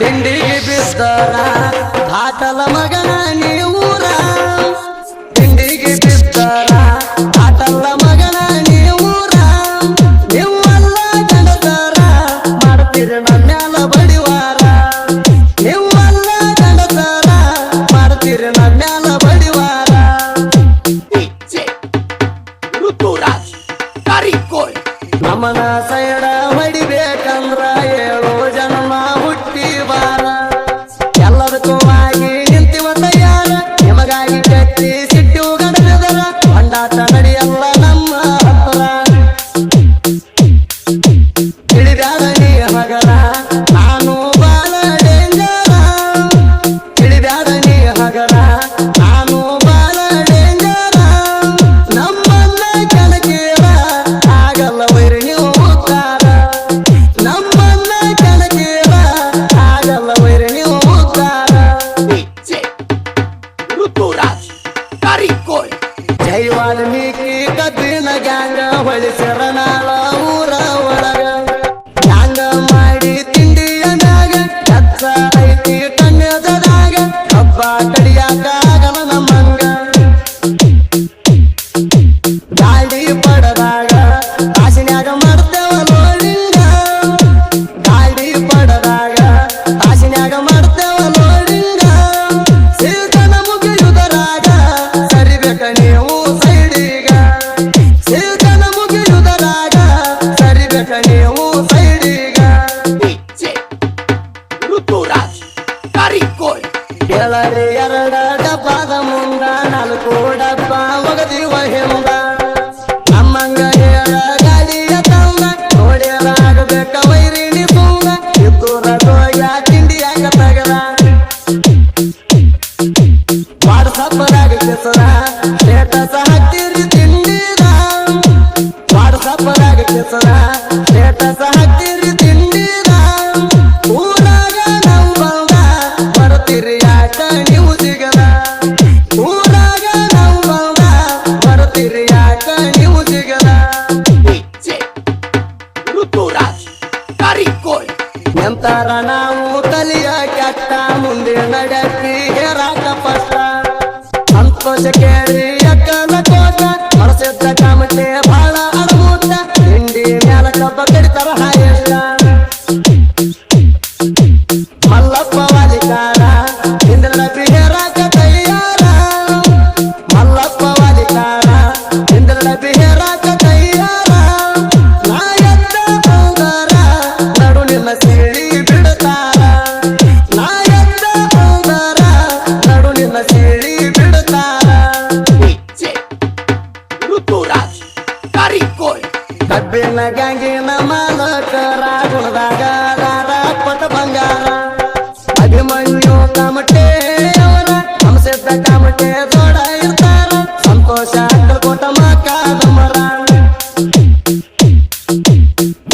ತಿಂಡಿಗೆ ಬಿದ್ದರ ಆಟಲ ಮಗನ ನೀವೂರ ತಿಂಡಿಗೆ ಬಿದ್ದರ ಆಟಲ ಮಗನ ನೀವೂರ ನೀವಲ್ಲ ಗಂಡಸರ ಮಾಡ್ತೀರಿ ನನ್ಯಾಲ ಬಡಿವಾರ ನೀವಲ್ಲ ಗಂಡಸರ ಮಾಡ್ತೀರಿ ನನ್ಯಾಲ ಬಡಿವಾರ ನಮ್ಮನ ಸೈಡ ಹೊಡಿಬೇಕಂದ್ರ 7 ಜನ್ಮ ಹುಟ್ಟಿ ಬಾರ ಎಲ್ಲದಕ್ಕೂ ಆಗಿ ನಿಂತಿವ ತಯಾರ ನಿಮಗಾಗಿ ಕಟ್ಟಿ ಸಿಟ್ಟು ಗಡದರ ಹೊಂಡಾಟ ನಡೆಯಲ್ಲ ನಮ್ಮ ಹತ್ರ ತಿಳಿದಾದ ನೀ ಮಗನ ನಾನು ಬಾಳ ಡೇಂಜರ ತಿಳಿದಾದ ನೀ ಮಗನ ನಾನು ಬಾಳ ಡೇಂಜರ ನಮ್ಮನ್ನ ಕೆಣಕೀರ ಆಗಲ್ಲ ವೈರಿ ನೀವು ಉತ್ತಾರ ನಮ್ಮನ್ನ ಕೆಣಕೀರ ಆಗಲ್ಲ ವೈರಿ ನೀವು ಉತ್ತಾರ ಜೈ ವಾಲ್ಮೀಕಿ ಕಬ್ಬಿನ ಗ್ಯಾಂಗ ಹೊಳಿಸಿರ ನಾಳ ಊರ ಒಳಗ ಗ್ಯಾಂಗ ಮಾಡಿ ತಿಂಡಿಯ ಮ್ಯಾಗ ಕಚ್ಚ ಐತಿ ಕಣ್ಣದಾಗ ಹಬ್ಬ ಕಡಿಯಾಕ ಆಗಲ್ಲ ನಮ್ಮಂಗ ಗಾಳಿ ಪಡದಾಗ ಕಾಸಿನ್ಯಾಗ ಮಾಡ್ತೇವ ಲೋಡಿಂಗ ಗಾಳಿ ಪಡದಾಗ ಕಾಸಿನ್ಯಾಗ ಮಾಡ್ತೇವ ಲೋಡಿಂಗ ಸಿಲ್ಕನ ಮುಗಿಯುವುದರಾಗ ಸರಿಬೇಕ ನೀವು ಸೈಡಿಗ ಸಿಲ್ಕನ ಮುಗಿಯುವುದರಾಗ ಸರಿಬೇಕ ನೀವು ಸೈಡಿಗ ಕೇಳರಿ 2 ಡಬ್ಬದ ಮುಂದ 4 ಡಬ್ಬ ಒಗದಿವ ಹಿಂದ ನಮ್ಮಂಗ ಹೇಳ ಗಾಳಿಯ ತಂದ ನೋಡಿರಾಗಬೇಕ ವೈರಿಣಿ ಸುಂದ ಇದ್ದೂರ ತೋಯ ತಿಂಡಿಯಾಗ ತಗದ ವಾಟ್ಸಪ್ಪದಾಗ ಕೆಸರ ಸ್ಟೇಟಸ್ ಹಾಕ್ತಿರಿ ತಿಂಡಿದ ವಾಟ್ಸಪ್ಪದಾಗ ಕೆಸರ ಸ್ಟೇಟಸ್ ಹಾಕ್ತಿರಿ ತಿಂಡಿದ ಊರಾಗ ನಾವು ಬಂದ ಬರ್ತೀರಿ ಯಾಕ ನೀವು ಸಿಗದ ಊರಾಗ ನಾವು ಬಂದ ಬರ್ತೀರಿ ಯಾಕ ನೀವು ಸಿಗದ ಎಂತಾರ ನಾವು ತಲಿಯ ಕೆಟ್ಟ ಮುಂದೆ ನಡೆಸಿ ಹೇರಾಕ ಪಟ್ಟ ಸಂತೋಷ ಕೇಳಿ ಅಕ್ಕನ ಕೋಟ ಮನಸಿದ್ದ ಕಾಮಟೆ ಬಾಳ ಅಡಮೂಟ ತಿಂಡಿ ಮ್ಯಾಲ ಕಬ್ಬ ಕಡಿತಾರ ಹಾಯಷ್ಟ ಮಲ್ಲಪ್ಪ ವಾಲಿಕಾರ ಇಂದ್ರ ಬಿಹೇರಾಕ ತಯ್ಯಾರ ಮಲ್ಲಪ್ಪ ವಾಲಿಕಾರ ಇಂದ್ರ ಬಿಹೇರಾಕ ತಯ್ಯಾರ ನಾಯತ್ತ ಬಂದರ ನಡು ನಿನ್ನ ಸೀಳಿ ಬಿಡುತ್ತಾರ ನಾಯತ್ತ ಬಂದರ ನಡು ನಿನ್ನ ಸೀಳಿ ಬಿಡುತ್ತಾರ ಕಬ್ಬಿನ ಗ್ಯಾಂಗಿನ ಮಾಲಕರ ಗುಣದಾಗ ಪಟ ಬಂಗಾರ ಅಭಿಮನ್ಯು ಕಾಮಟೆ ಅವರ ಹಂಸಿದ್ದ ಕಾಮಟೆ ದೊಡ ಇರ್ತಾರ ಸಂತೋಷ ಕೋಟ ಮಕಾದ ಮರ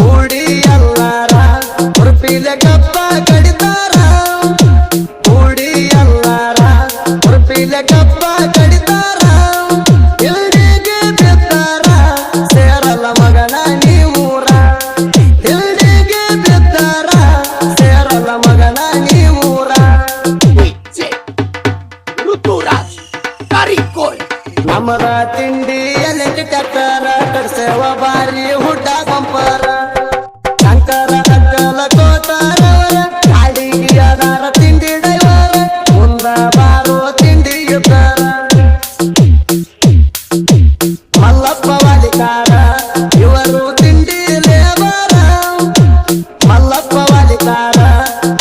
ಕೂಡಿ ಎಲ್ಲಾರ ಉಡುಪಿಲೆ ಕಪ್ಪ ಕಡಿತಾರ ಕೂಡಿ ಎಲ್ಲಾರ ಉಡುಪಿಲೆ ಕಪ್ಪ ಕಡಿತಾರ ಇಲ್ಡಿಗೆ ಬಿದ್ದಾರ ಸೇರಲ್ಲ ಮಗನ ನೀವೂರ ಇಲ್ಡಿಗೆ ಬಿದ್ದಾರ ಸೇರಲ್ಲ ಮಗನ ನೀವೂರ ನಮ್ಮದ ತಿಂಡಿ ಎಲೆಂಟಿ ಟ್ಯಾಕ್ಟರ ಕಡ್ಸೇವ ಬಾರಿ ಹುಡ್ಡ ಬಂಪರ ಶಂಕರ ಅಕ್ಕಲ ಕೋತಾರವರ ಗಾಡಿಗೆ ಅದಾರ ತಿಂಡಿ ಡೈವರ ಮುಂದ ಬಾರೋ ತಿಂಡಿ ಇದ್ದಾರ ಮಲ್ಲಪ್ಪ ವಾಲಿಕಾರ ಇವರು ತಿಂಡಿ ಲೇಬರ ಮಲ್ಲಪ್ಪ ವಾಲಿಕಾರ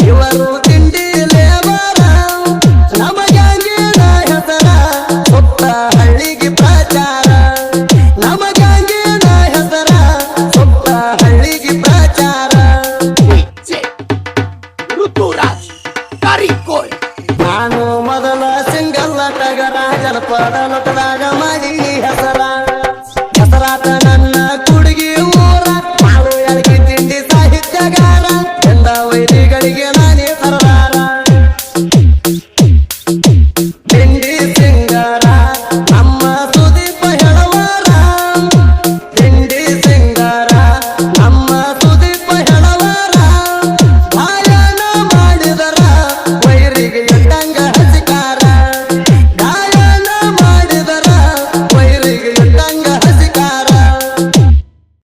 ಇವರು ತಿಂಡಿ ಲೇಬರ ನಮಗಂಗಿನ ಹೆಸರ ಸುತ್ತ ಹಳ್ಳಿಗೆ ಪ್ರಚಾರ ನಮಗಂಗಿನ ಹೆಸರ ಸುತ್ತ ಹಳ್ಳಿಗೆ ಪ್ರಚಾರ ನಾನು ಮೊದಲ ಸಿಂಗಲ್ ಟಗರ ಜನಪದ ಲೋಕದಾಗ ಮಾಡೀನಿ ಹೆಸರ ಹೆಸರಾತ ನನ್ನ ಕುಡುಗಿ ಊರ ಮಾಡು ಎಳಗಿ ತಿಂಡಿ ಸಾಹಿತ್ಯಗಾರ ಎಂದ ವೈರಿಗಳಿಗೆ